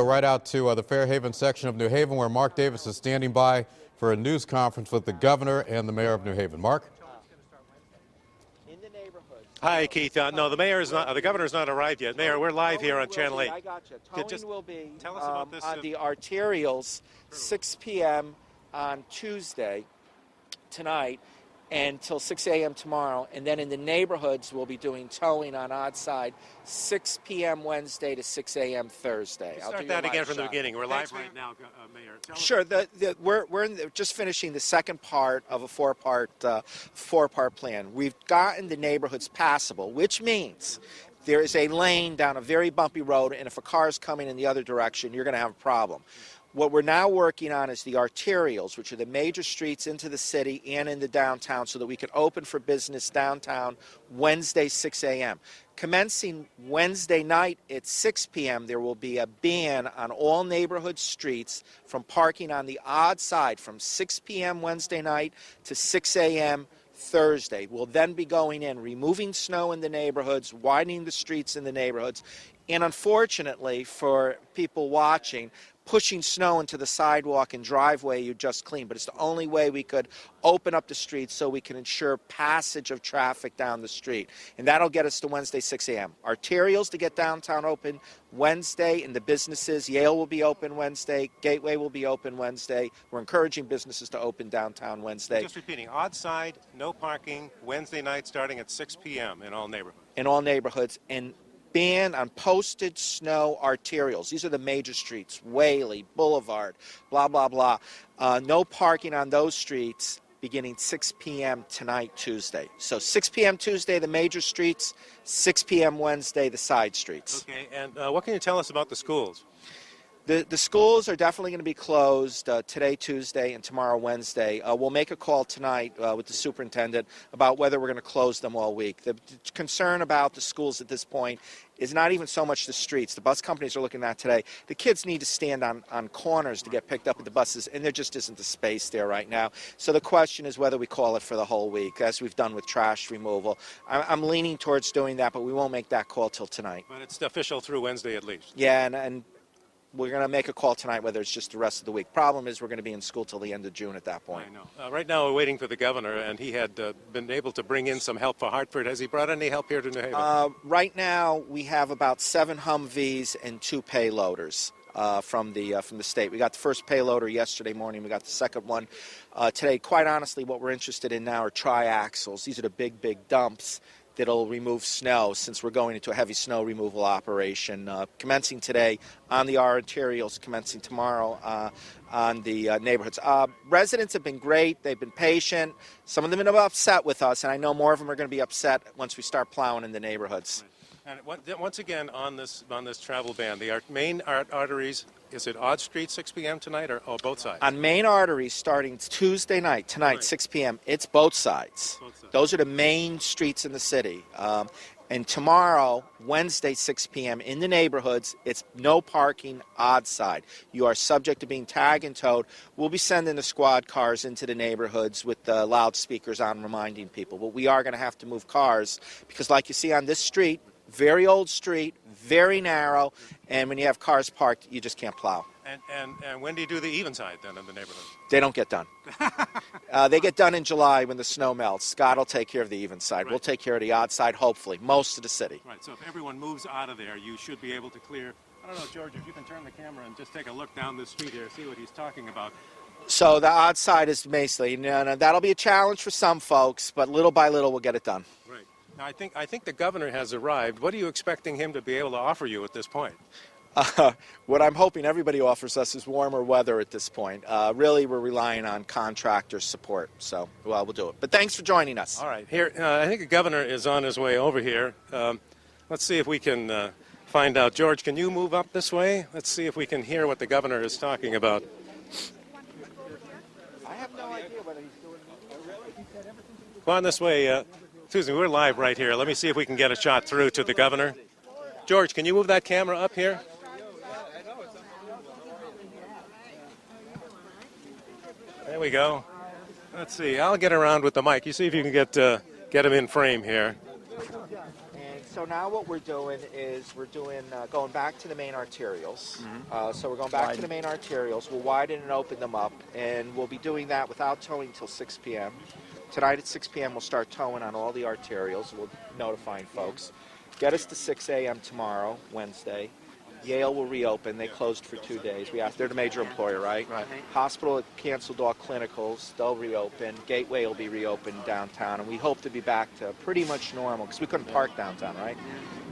Right out to the Fairhaven section of New Haven, where Mark Davis is standing by for a news conference with the governor and the mayor of New Haven. Mark? Hi, Keith. No, the mayor is not. The governor's not arrived yet. Mayor, we're live here on Channel 8. I got you. Towing will be tell us about this, on the arterials, 6 p.m. on Tuesday, tonight, until 6 a.m. tomorrow. And then in the neighborhoods, we'll be doing towing on odd side, 6 p.m. Wednesday to 6 a.m. Thursday. I'll start that again from the beginning. We're live right now, Mayor. Sure. We're just finishing the second part of a four-part plan. We've gotten the neighborhoods passable, which means there is a lane down a very bumpy road, and if a car's coming in the other direction, you're going to have a problem. What we're now working on is the arterials, which are the major streets into the city and in the downtown, so that we can open for business downtown Wednesday, 6 a.m. Commencing Wednesday night at 6 p.m., there will be a ban on all neighborhood streets from parking on the odd side from 6 p.m. Wednesday night to 6 a.m. Thursday. We'll then be going in, removing snow in the neighborhoods, widening the streets in the neighborhoods, and unfortunately for people watching, pushing snow into the sidewalk and driveway you just cleaned. But it's the only way we could open up the streets so we can ensure passage of traffic down the street. And that'll get us to Wednesday, 6 a.m. Arterials to get downtown open Wednesday, and the businesses, Yale will be open Wednesday, Gateway will be open Wednesday. We're encouraging businesses to open downtown Wednesday. Just repeating, odd side, no parking, Wednesday night starting at 6 p.m. in all neighborhoods. In all neighborhoods. And ban on posted snow arterials. These are the major streets, Whaley, Boulevard, blah, blah, blah. No parking on those streets beginning 6 p.m. tonight, Tuesday. So 6 p.m. Tuesday, the major streets, 6 p.m. Wednesday, the side streets. Okay, and what can you tell us about the schools? The schools are definitely going to be closed today, Tuesday, and tomorrow, Wednesday. We'll make a call tonight with the superintendent about whether we're going to close them all week. The concern about the schools at this point is not even so much the streets. The bus companies are looking at today. The kids need to stand on corners to get picked up at the buses, and there just isn't the space there right now. So the question is whether we call it for the whole week, as we've done with trash removal. I'm leaning towards doing that, but we won't make that call till tonight. But it's official through Wednesday at least. Yeah, and we're going to make a call tonight whether it's just the rest of the week. Problem is we're going to be in school till the end of June at that point. I know. Right now we're waiting for the governor, and he had been able to bring in some help for Hartford. Has he brought any help here to New Haven? Right now we have about 7 Humvees and 2 payloaders from the state. We got the first payloader yesterday morning. We got the second one today. Quite honestly, what we're interested in now are triaxles. These are the big, big dumps that'll remove snow, since we're going into a heavy snow removal operation, commencing today on the arterials, commencing tomorrow on the neighborhoods. Residents have been great. They've been patient. Some of them have been upset with us, and I know more of them are going to be upset once we start plowing in the neighborhoods. And once again, on this travel ban, the main arteries, is it Odd Street 6 p.m. tonight, or both sides? On main arteries, starting Tuesday night, tonight, right. 6 p.m., it's both sides. Those are the main streets in the city. And tomorrow, Wednesday, 6 p.m., in the neighborhoods, it's no parking, odd side. You are subject to being tagged and towed. We'll be sending the squad cars into the neighborhoods with the loudspeakers on, reminding people. But we are going to have to move cars because, like you see on this street, very old street, very narrow, and when you have cars parked, you just can't plow. And when do you do the even side then in the neighborhood? They don't get done. They get done in July when the snow melts. Scott will take care of the even side. Right. We'll take care of the odd side, hopefully, most of the city. Right, so if everyone moves out of there, you should be able to clear. I don't know, George, if you can turn the camera and just take a look down this street here, see what he's talking about. So the odd side is basically, that'll be a challenge for some folks, but little by little we'll get it done. Right. Now, I think the governor has arrived. What are you expecting him to be able to offer you at this point? What I'm hoping everybody offers us is warmer weather at this point. Really, we're relying on contractor support, so we'll do it. But thanks for joining us. All right. Here, I think the governor is on his way over here. Let's see if we can find out. George, can you move up this way? Let's see if we can hear what the governor is talking about. I have no idea whether he's doing Come on this way. Susan, we're live right here. Let me see if we can get a shot through to the governor. George, can you move that camera up here? There we go. Let's see. I'll get around with the mic. You see if you can get him in frame here. And So now what we're doing is going back to the main arterials. So we're going back to the main arterials. We'll widen and open them up, and we'll be doing that without towing until 6 p.m. Tonight at 6 p.m. we'll start towing on all the arterials. We'll notifying folks. Get us to 6 a.m. tomorrow, Wednesday. Yale will reopen. They closed for 2 days. They're the major employer, right? Right. Hospital canceled all clinicals. They'll reopen. Gateway will be reopened downtown, and we hope to be back to pretty much normal because we couldn't park downtown, right?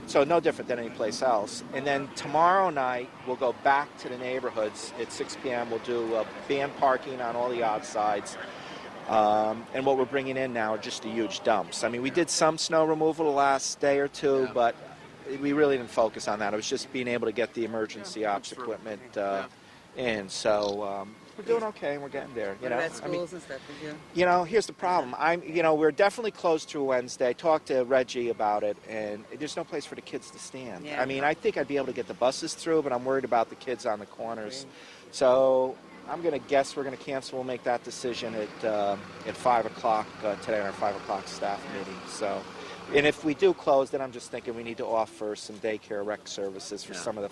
So no different than any place else. And then tomorrow night we'll go back to the neighborhoods at 6 p.m. We'll do band parking on all the outsides. And what we're bringing in now are just the huge dumps. I mean, we did some snow removal the last day or two, but we really didn't focus on that. It was just being able to get the emergency ops equipment in. So we're doing okay, and we're getting there. You know, At schools and stuff, did you? You know, here's the problem. We're definitely closed through Wednesday. Talked to Reggie about it, and there's no place for the kids to stand. Yeah. I mean, I think I'd be able to get the buses through, but I'm worried about the kids on the corners. So I'm going to guess we're going to cancel. We'll make that decision at 5 o'clock today on our 5 o'clock staff meeting. So, and if we do close, then I'm just thinking we need to offer some daycare rec services for some of the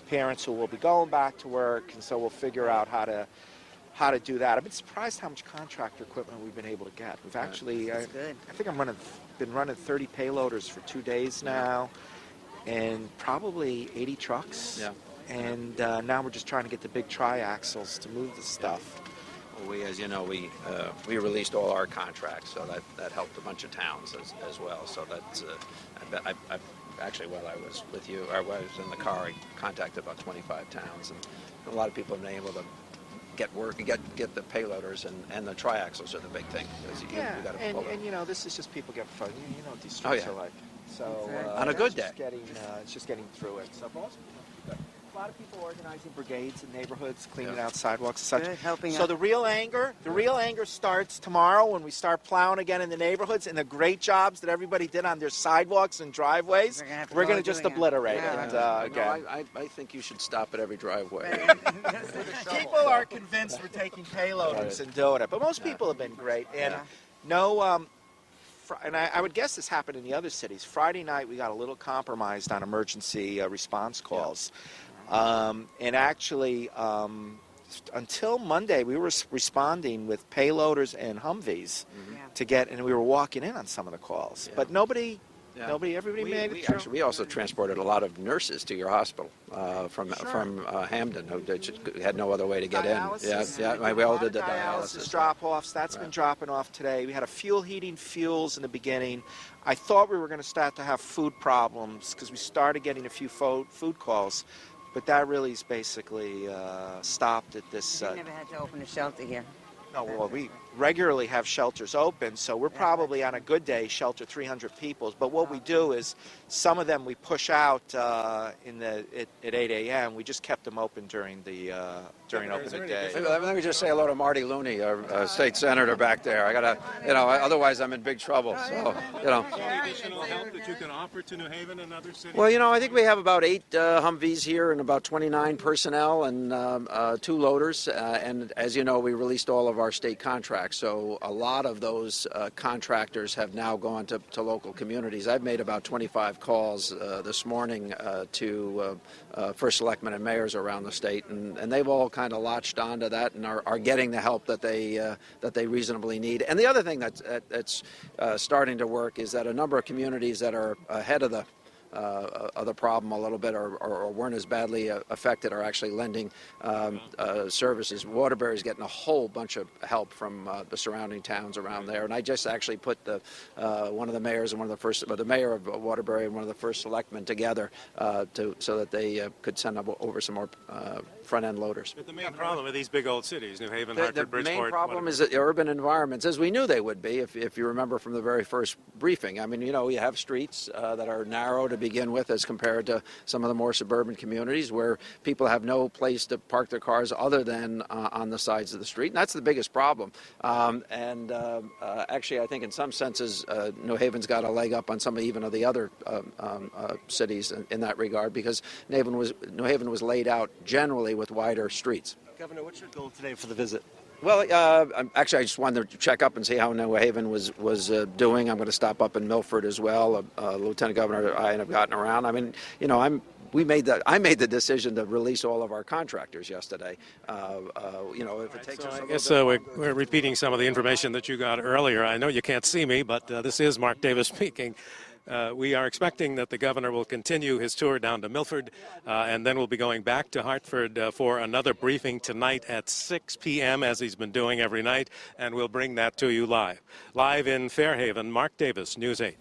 parents who will be going back to work, and so we'll figure out how to do that. I've been surprised how much contractor equipment we've been able to get. We've actually, I think been running 30 payloaders for 2 days now, and probably 80 trucks. Yeah. And now we're just trying to get the big tri-axles to move the stuff. Well, as you know, we released all our contracts, so that helped a bunch of towns as well. So that's I actually, while I was with you, I was in the car, I contacted about 25 towns, and a lot of people have been able to get the payloaders, and the triaxles are the big thing. You got to pull and you know, this is just people get fun. You know what these streets are like. So on a good day, it's just getting through it. So most people, a lot of people organizing brigades in neighborhoods, cleaning out sidewalks and such. Good, helping so out. the real anger starts tomorrow when we start plowing again in the neighborhoods, and the great jobs that everybody did on their sidewalks and driveways. We're We're going to just obliterate Yeah. it again. I think you should stop at every driveway. People are convinced we're taking payloaders and doing it, but most people have been great. And and I would guess this happened in the other cities. Friday night we got a little compromised on emergency response calls. And actually, until Monday, we were responding with payloaders and Humvees to get, and we were walking in on some of the calls. But everybody made it through. We also transported a lot of nurses to your hospital from Hamden, who had no other way to get Dialysis. in. We all did the dialysis dialysis. drop-offs. That's been dropping off today. We had a fuels in the beginning. I thought we were going to start to have food problems because we started getting a few food calls. But that really is basically stopped at this. You never had to open a shelter here. No, well, we regularly have shelters open, so we're probably on a good day shelter 300 people. But what we do is some of them we push out at 8 a.m. We just kept them open during open day. Let me just say hello to Marty Looney, our state senator back there. I gotta, otherwise I'm in big trouble. So, Any additional help that you can offer to New Haven and other cities? Well, I think we have about 8 Humvees here and about 29 personnel and 2 loaders. And as you know, we released all of our state contracts. So a lot of those contractors have now gone to local communities. I've made about 25 calls this morning to first selectmen and mayors around the state, and they've all kind of latched onto that and are getting the help that they reasonably need. And the other thing that's starting to work is that a number of communities that are ahead of the problem a little bit or weren't as badly affected are actually lending services. Waterbury's getting a whole bunch of help from the surrounding towns around there, and I just actually put one of the mayors and the mayor of Waterbury and one of the first selectmen together so that they could send over some more front-end loaders. But the main problem with these big old cities, New Haven, The Hartford, Bridgeport... main problem whatever. is that urban environments, as we knew they would be, if you remember from the very first briefing. I mean, you have streets that are narrow to begin with as compared to some of the more suburban communities where people have no place to park their cars other than on the sides of the street. And that's the biggest problem. Actually, I think in some senses, New Haven's got a leg up on some even of the other cities in that regard because New Haven was laid out generally with wider streets. Governor, what's your goal today for the visit? Well, actually, I just wanted to check up and see how New Haven was doing. I'm going to stop up in Milford as well. Lieutenant Governor, I have gotten around. I mean, you know, I made the decision to release all of our contractors yesterday. You know, if it takes us a I little guess bit we're repeating some of the information that you got earlier. I know you can't see me, but this is Mark Davis speaking. We are expecting that the governor will continue his tour down to Milford, and then we'll be going back to Hartford for another briefing tonight at 6 p.m., as he's been doing every night, and we'll bring that to you live. Live in Fairhaven, Mark Davis, News 8.